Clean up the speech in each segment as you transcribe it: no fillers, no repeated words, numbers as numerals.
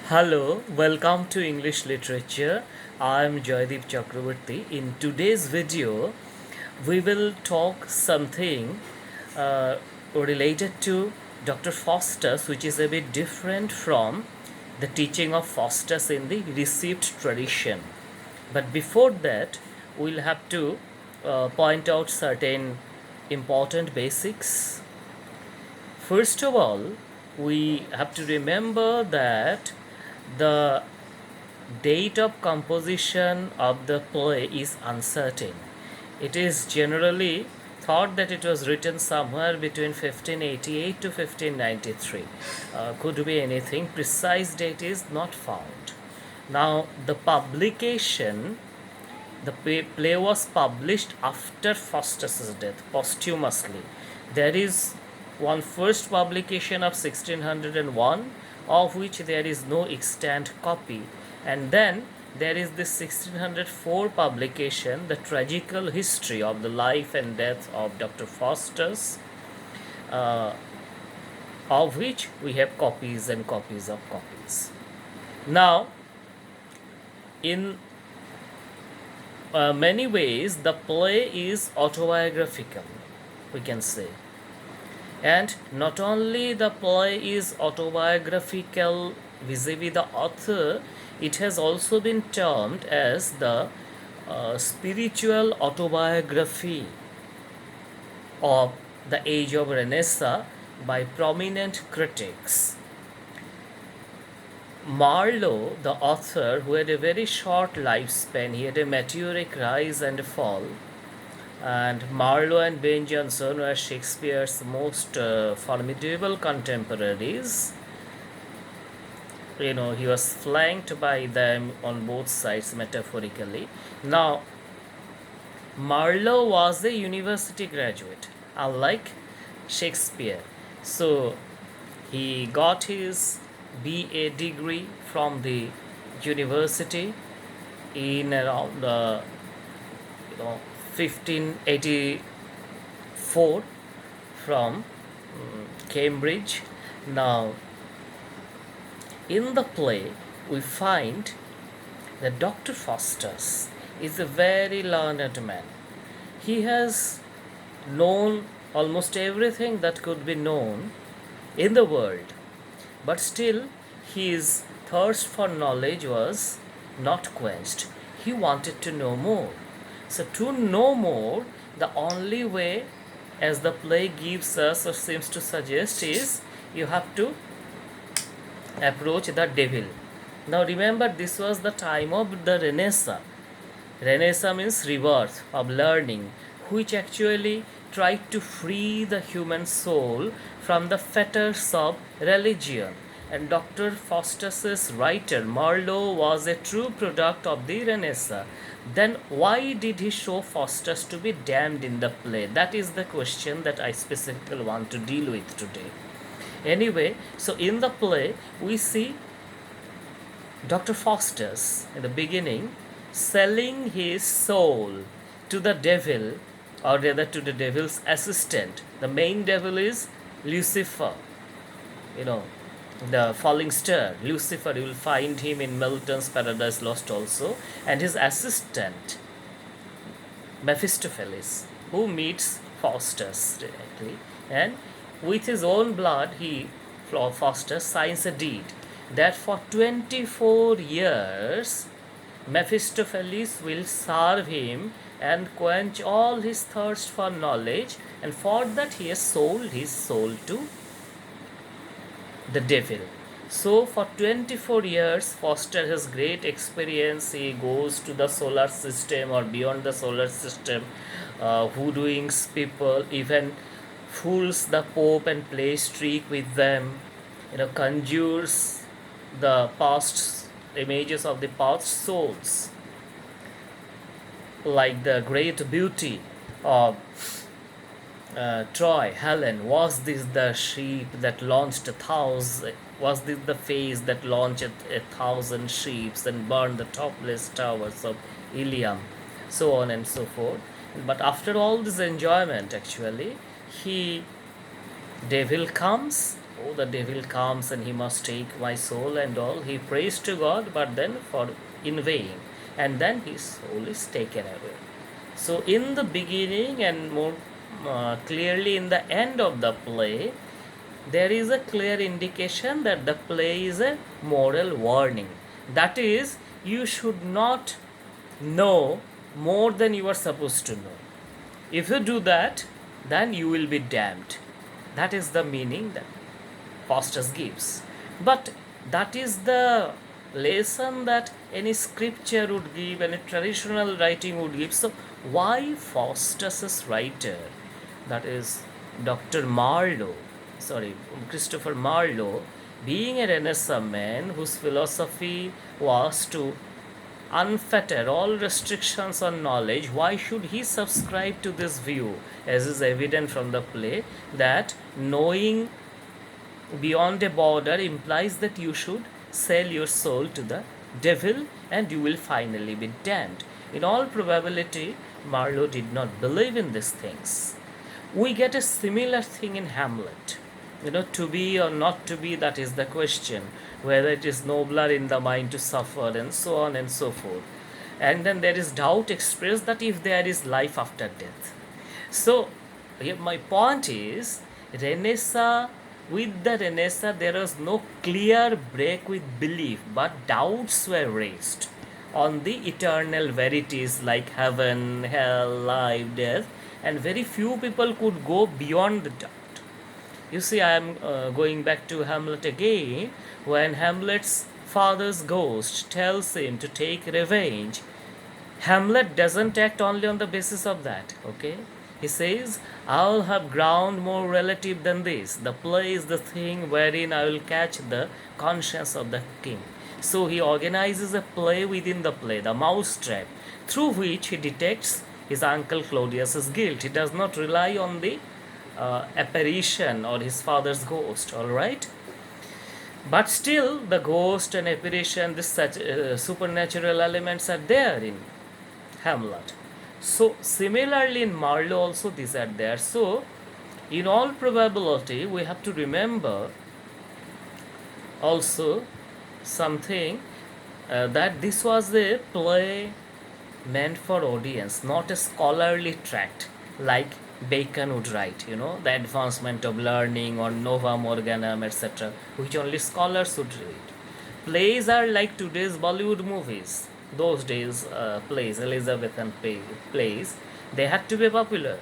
Hello, welcome to English Literature. I am Joydeep Chakraborty. In today's video, we will talk something uh, related to Dr. Faustus, which is a bit different from the teaching of Faustus in the received tradition. But before that, we'll have to point out certain important basics. First of all, we have to remember that the date of composition of the play is uncertain. It is generally thought that it was written somewhere between 1588 to 1593. Could be anything. Precise date is not found. Now, the publication, the play was published after Faustus's death, posthumously. There is one first publication of 1601, of which there is no extant copy, and then there is this 1604 publication, the tragical history of the life and death of Dr. Faustus, uh, of which we have copies and copies of copies. Now, in many ways, the play is autobiographical, we can say. And not only the play is autobiographical vis-a-vis the author, it has also been termed as the spiritual autobiography of the age of Renaissance by prominent critics. Marlowe, the author, who had a very short lifespan, he had a meteoric rise and fall, and Marlowe and Ben Jonson were Shakespeare's most formidable contemporaries. He was flanked by them on both sides, metaphorically. Now, Marlowe was a university graduate, unlike Shakespeare. So, he got his BA degree from the university in around 1584 from Cambridge. Now, in the play, we find that Dr. Faustus is a very learned man. He has known almost everything that could be known in the world, but still his thirst for knowledge was not quenched. He wanted to know more. So, to know more, the only way, as the play gives us or seems to suggest, is you have to approach the devil. Now, remember, this was the time of the Renaissance. Renaissance means rebirth of learning, which actually tried to free the human soul from the fetters of religion. And Dr. Faustus's writer Marlowe was a true product of the Renaissance. Then why did he show Faustus to be damned in the play? That is the question that I specifically want to deal with today. Anyway, so in the play, we see Dr. Faustus in the beginning selling his soul to the devil, or rather to the devil's assistant. The main devil is Lucifer, the falling star, Lucifer. You will find him in Milton's Paradise Lost also, and his assistant, Mephistopheles, who meets Faustus directly, and with his own blood, Faustus signs a deed that for 24 years, Mephistopheles will serve him and quench all his thirst for knowledge, and for that he has sold his soul to the devil. So, for 24 years, Faustus has great experience. He goes to the solar system or beyond the solar system, hoodwinks people, even fools the Pope and plays trick with them, conjures the past images of the past souls, like the great beauty of Troy, Helen. Was this the sheep that launched 1,000? Was this the face that launched 1,000 sheep and burned the topless towers of Ilium? So on and so forth. But after all this enjoyment, actually, devil comes oh, the devil comes and he must take my soul and all. He prays to God, but then for in vain, and then his soul is taken away. So, in the beginning and more clearly in the end of the play, there is a clear indication that the play is a moral warning. That is, you should not know more than you are supposed to know. If you do that, then you will be damned. That is the meaning that Faustus gives. But that is the lesson that any scripture would give, any traditional writing would give. So, why Faustus's writer, that is Dr. Marlowe, Christopher Marlowe, being a Renaissance man whose philosophy was to unfetter all restrictions on knowledge, why should he subscribe to this view, as is evident from the play, that knowing beyond a border implies that you should sell your soul to the devil and you will finally be damned. In all probability, Marlowe did not believe in these things. We get a similar thing in Hamlet. To be or not to be, that is the question. Whether it is nobler in the mind to suffer, and so on and so forth. And then there is doubt expressed that if there is life after death. So, my point is, with the Renaissance, there was no clear break with belief, but doubts were raised on the eternal verities like heaven, hell, life, death, and very few people could go beyond the doubt. You see, I am going back to Hamlet again. When Hamlet's father's ghost tells him to take revenge, Hamlet doesn't act only on the basis of that, okay? He says, I'll have ground more relative than this. The play is the thing wherein I will catch the conscience of the king. So he organizes a play within the play, the mousetrap, through which he detects his uncle Claudius's guilt. He does not rely on the apparition or his father's ghost, all right? But still, the ghost and apparition, this such supernatural elements are there in Hamlet. So, similarly in Marlowe also these are there. So, in all probability, we have to remember also something that this was a play meant for audience, not a scholarly tract like Bacon would write, the advancement of learning or Nova Morganum, etc., which only scholars would read. Plays are like today's Bollywood movies. Those days, plays, Elizabethan plays, they had to be popular.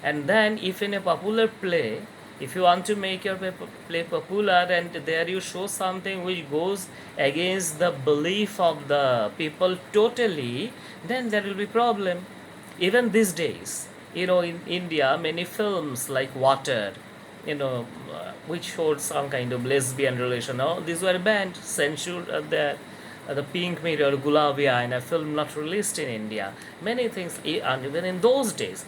And then, if in a popular play, if you want to make your play popular and there you show something which goes against the belief of the people totally, then there will be problem. Even these days, in India, many films like Water, which showed some kind of lesbian relation, these were banned, censored the Pink Mirror, Gulavia, in a film not released in India. Many things, and even in those days,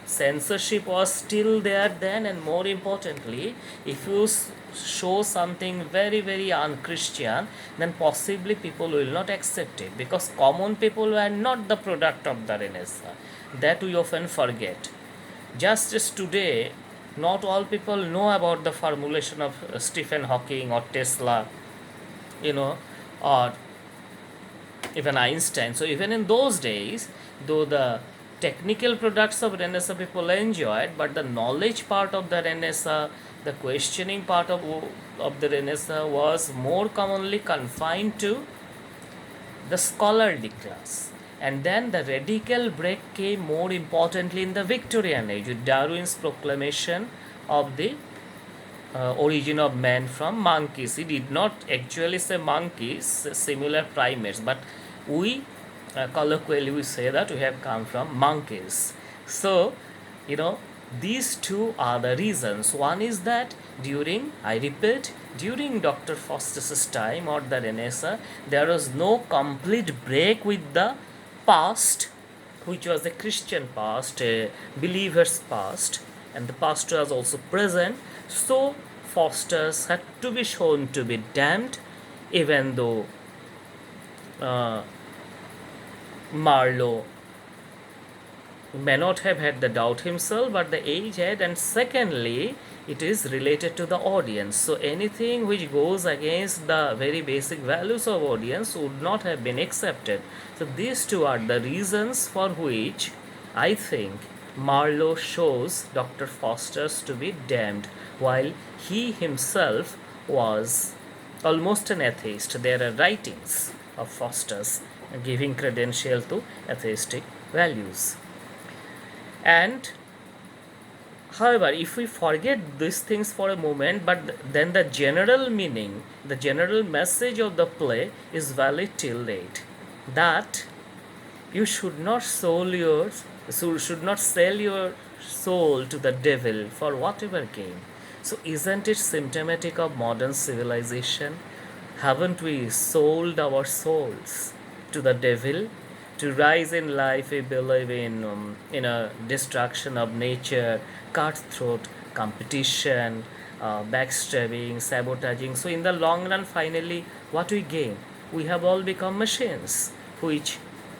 censorship was still there then, and more importantly, if you show something very, very unchristian, then possibly people will not accept it, because common people were not the product of the Renaissance. That we often forget. Just as today, not all people know about the formulation of Stephen Hawking or Tesla, or even Einstein. So even in those days, though the technical products of Renaissance people enjoyed, but the knowledge part of the Renaissance, the questioning part of the Renaissance was more commonly confined to the scholarly class. And then the radical break came more importantly in the Victorian age with Darwin's proclamation of the origin of man from monkeys. He did not actually say monkeys, similar primates, but we colloquially we say that we have come from monkeys. So, these two are the reasons. One is that during Dr. Faustus's time or the Renaissance, there was no complete break with the past, which was a Christian past, a believer's past, and the past was also present. So Faustus had to be shown to be damned, even though Marlowe He may not have had the doubt himself, but the age had, and secondly, it is related to the audience. So anything which goes against the very basic values of audience would not have been accepted. So these two are the reasons for which I think Marlowe shows Dr. Faustus to be damned, while he himself was almost an atheist. There are writings of Faustus giving credential to atheistic values. And however, if we forget these things for a moment, but then the general meaning, the general message of the play is valid till date, that you should not sell your soul to the devil for whatever gain. So isn't it symptomatic of modern civilization? Haven't we sold our souls to the devil? To rise in life, we believe in a destruction of nature, cutthroat competition, backstabbing, sabotaging. So in the long run, finally, what we gain? We have all become machines, which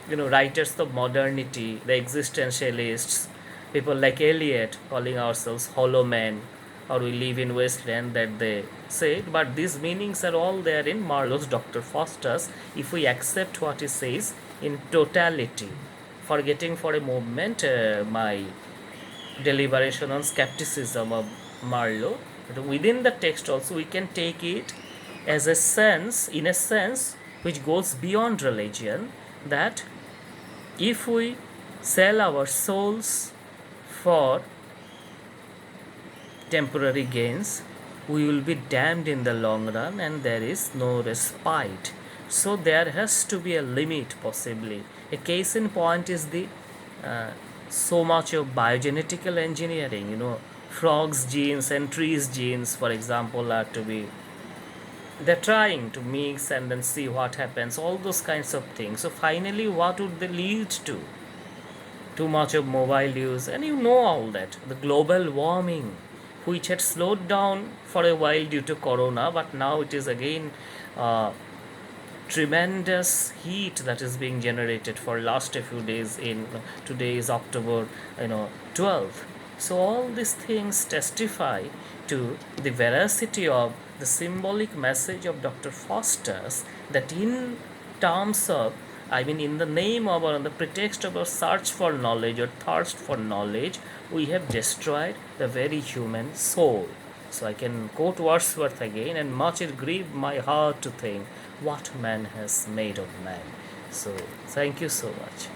writers of modernity, the existentialists, people like Eliot calling ourselves hollow men, or we live in wasteland that they said, but these meanings are all there in Marlowe's Dr. Faustus if we accept what he says in totality, forgetting for a moment my deliberation on skepticism of Marlowe. But within the text also we can take it as a sense, in a sense which goes beyond religion, that if we sell our souls for temporary gains, we will be damned in the long run and there is no respite. So there has to be a limit, possibly. A case in point is the so much of biogenetical engineering. Frogs' genes and trees' genes, for example, are to be, they're trying to mix and then see what happens, all those kinds of things. So finally, what would they lead to? Too much of mobile use, and all that. The global warming, which had slowed down for a while due to corona, but now it is again tremendous heat that is being generated for last a few days. In today is October 12th. So all these things testify to the veracity of the symbolic message of Dr. Faustus, that in terms of, in the name of or on the pretext of our search for knowledge or thirst for knowledge, we have destroyed the very human soul. So I can quote Wordsworth again, and much it grieved my heart to think what man has made of man. So thank you so much.